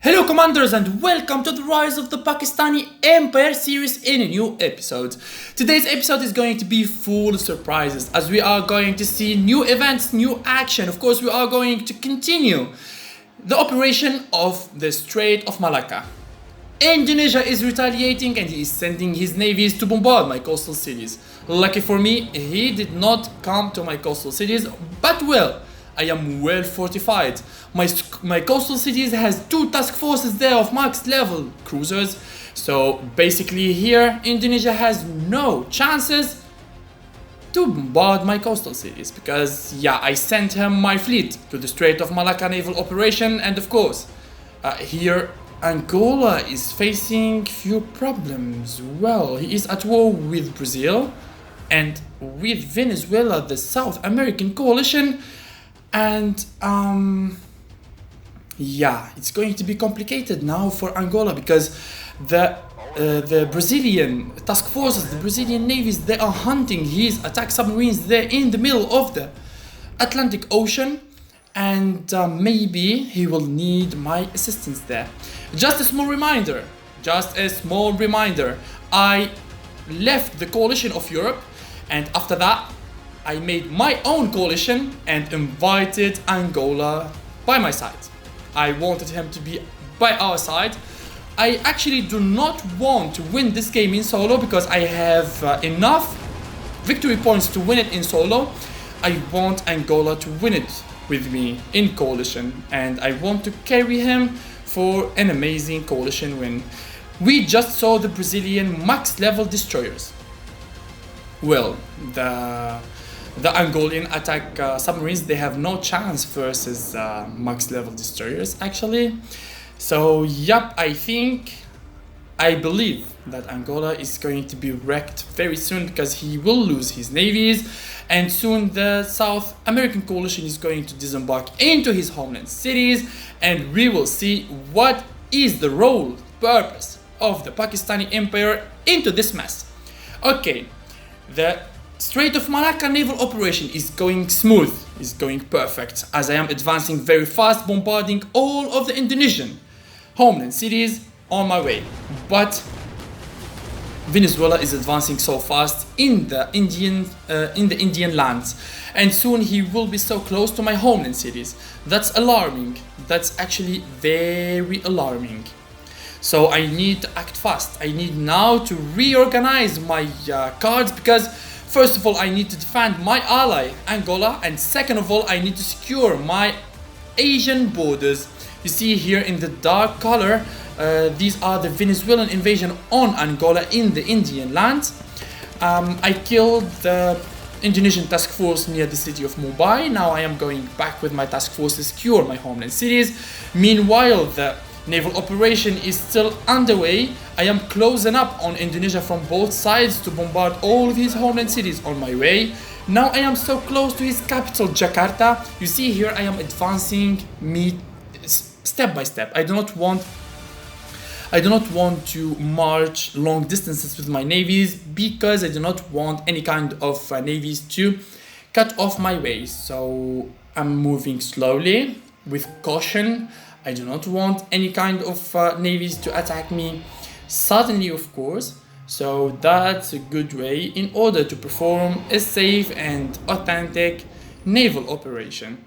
Hello Commanders and welcome to the Rise of the Pakistani Empire series in a new episode. Today's episode is going to be full of surprises as we are going to see new events, new action. Of course, we are going to continue the operation of the Strait of Malacca. Indonesia is retaliating and he is sending his navies to bombard my coastal cities. Lucky for me, he did not come to my coastal cities, but well, I am well fortified. My coastal cities has 2 task forces there of max level cruisers. So basically here Indonesia has no chances to bombard my coastal cities because I sent him my fleet to the Strait of Malacca naval operation, and of course here Angola is facing few problems. Well, he is at war with Brazil and with Venezuela, the South American coalition. And it's going to be complicated now for Angola because the Brazilian task forces, the Brazilian navies, they are hunting his attack submarines there in the middle of the Atlantic Ocean, and maybe he will need my assistance there. Just a small reminder, I left the coalition of Europe, and after that I made my own coalition and invited Angola by my side. I wanted him to be by our side. I actually do not want to win this game in solo because I have enough victory points to win it in solo. I want Angola to win it with me in coalition, and I want to carry him for an amazing coalition win. We just saw the Brazilian max level destroyers. Well, the Angolan attack submarines, they have no chance versus max level destroyers actually. So I believe that Angola is going to be wrecked very soon because he will lose his navies, and soon the South American coalition is going to disembark into his homeland cities, and we will see what is the role, purpose of the Pakistani Empire into this mess. Okay, the Strait of Malacca naval operation is going smooth, is going perfect, as I am advancing very fast, bombarding all of the Indonesian homeland cities on my way. But Venezuela is advancing so fast in the Indian lands, and soon he will be so close to my homeland cities. That's alarming. That's actually very alarming. So I need to act fast. I need now to reorganize my cards because first of all, I need to defend my ally, Angola, and second of all, I need to secure my Asian borders. You see here in the dark color, these are the Venezuelan invasion on Angola in the Indian lands. I killed the Indonesian task force near the city of Mumbai. Now I am going back with my task force to secure my homeland cities. Meanwhile, the naval operation is still underway. I am closing up on Indonesia from both sides to bombard all of his homeland cities on my way. Now I am so close to his capital, Jakarta. You see here I am advancing step by step. I do not want to march long distances with my navies because I do not want any kind of navies to cut off my way. So I'm moving slowly with caution. I do not want any kind of navies to attack me suddenly, of course. So that's a good way in order to perform a safe and authentic naval operation.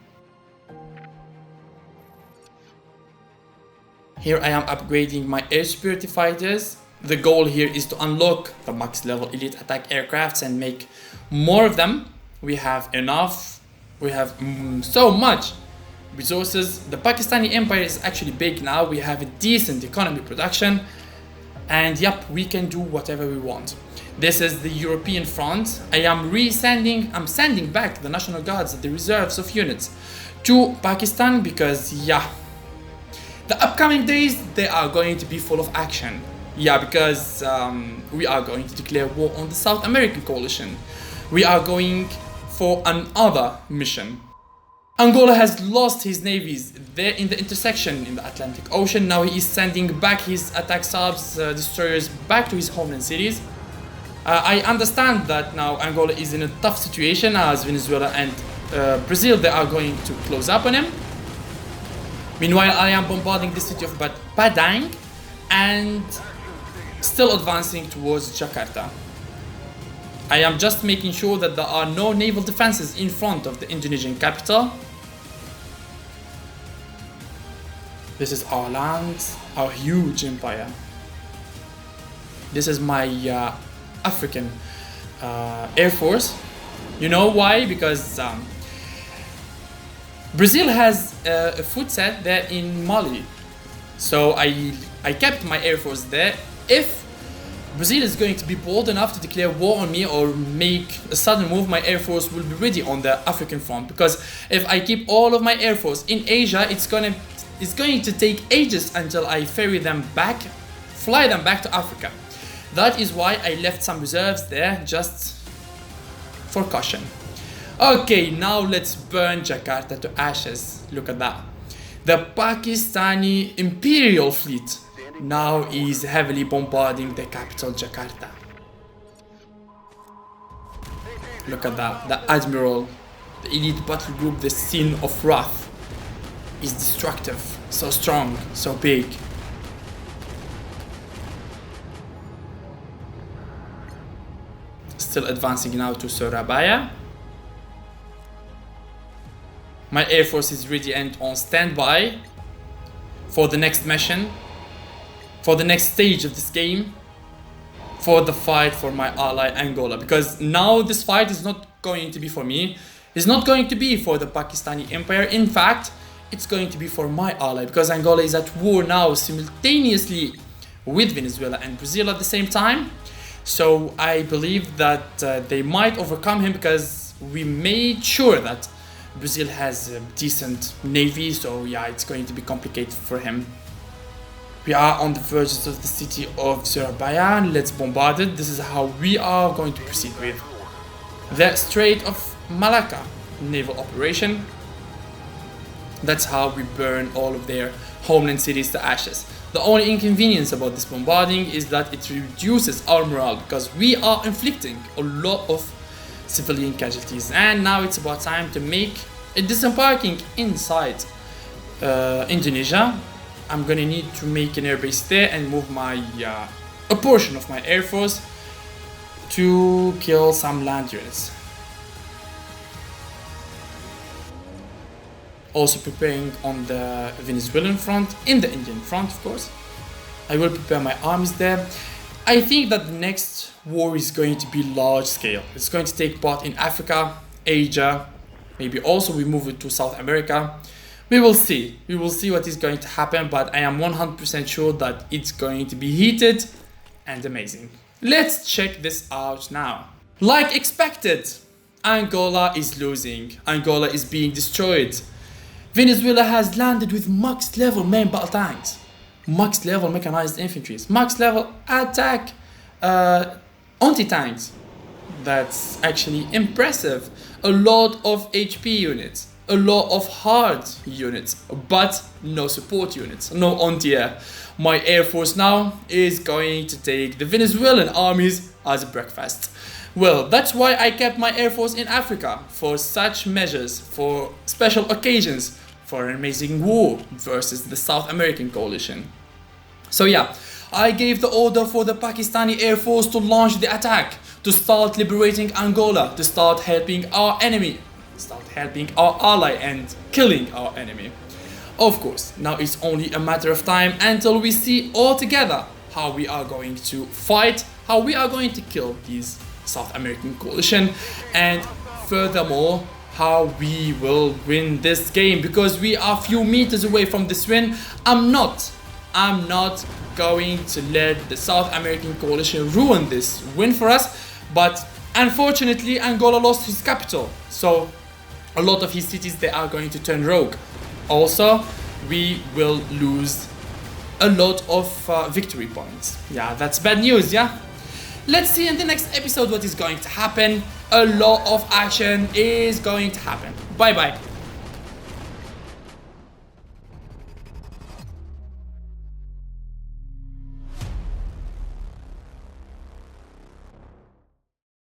Here I am upgrading my air superiority fighters. The goal here is to unlock the max level elite attack aircrafts and make more of them. We have enough. We have so much resources. The Pakistani Empire is actually big now. We have a decent economy production, and we can do whatever we want. This is the European front. I'm sending back the National Guards, the reserves of units, to Pakistan because the upcoming days they are going to be full of action. Because we are going to declare war on the South American coalition. We are going for another mission. Angola has lost his navies there in the intersection in the Atlantic Ocean. Now he is sending back his attack subs, destroyers back to his homeland cities. I understand that now Angola is in a tough situation as Venezuela and Brazil, they are going to close up on him. Meanwhile, I am bombarding the city of Padang and still advancing towards Jakarta. I am just making sure that there are no naval defenses in front of the Indonesian capital. This is our land, our huge empire. This is my African Air Force. You know why? Because Brazil has a foot set there in Mali. So I kept my Air Force there. If Brazil is going to be bold enough to declare war on me or make a sudden move, my Air Force will be ready on the African front. Because if I keep all of my Air Force in Asia, it's going to take ages until I ferry them back, fly them back to Africa. That is why I left some reserves there just for caution. Okay, now let's burn Jakarta to ashes. Look at that. The Pakistani Imperial Fleet now is heavily bombarding the capital Jakarta. Look at that. The Admiral, the elite battle group, the Sin of Wrath, is destructive. So strong, so big. Still advancing now to Surabaya. My Air Force is ready and on standby for the next mission, for the next stage of this game, for the fight for my ally Angola. Because now this fight is not going to be for me, it's not going to be for the Pakistani Empire. In fact, it's going to be for my ally, because Angola is at war now simultaneously with Venezuela and Brazil at the same time. So I believe that they might overcome him, because we made sure that Brazil has a decent navy, so yeah, it's going to be complicated for him. We are on the verges of the city of Surabaya. Let's bombard it. This is how we are going to proceed with the Strait of Malacca naval operation. That's how we burn all of their homeland cities to ashes. The only inconvenience about this bombarding is that it reduces our morale, because we are inflicting a lot of civilian casualties. And now it's about time to make a disembarking inside Indonesia. I'm gonna need to make an airbase there and move my a portion of my Air Force to kill some land units. Also preparing on the Venezuelan front, in the Indian front of course. I will prepare my armies there. I think that the next war is going to be large scale. It's going to take part in Africa, Asia, maybe also we move it to South America. We will see. We will see what is going to happen, but I am 100% sure that it's going to be heated and amazing. Let's check this out now. Like expected, Angola is losing. Angola is being destroyed. Venezuela has landed with max level main battle tanks, max level mechanized infantry, max level attack anti-tanks. That's actually impressive. A lot of HP units, a lot of hard units, but no support units, no anti-air. My Air Force now is going to take the Venezuelan armies as a breakfast. Well, that's why I kept my Air Force in Africa, for such measures, for special occasions, for an amazing war versus the South American coalition. So yeah, I gave the order for the Pakistani Air Force to launch the attack, to start liberating Angola, to start helping our enemy, start helping our ally and killing our enemy. Of course, now it's only a matter of time until we see all together how we are going to fight, how we are going to kill these South American coalition, and furthermore, how we will win this game, because we are a few meters away from this win. I'm not going to let the South American coalition ruin this win for us, but unfortunately Angola lost his capital, so a lot of his cities, they are going to turn rogue. Also, we will lose a lot of victory points. Yeah, that's bad news, yeah? Let's see in the next episode what is going to happen. A lot of action is going to happen. Bye bye.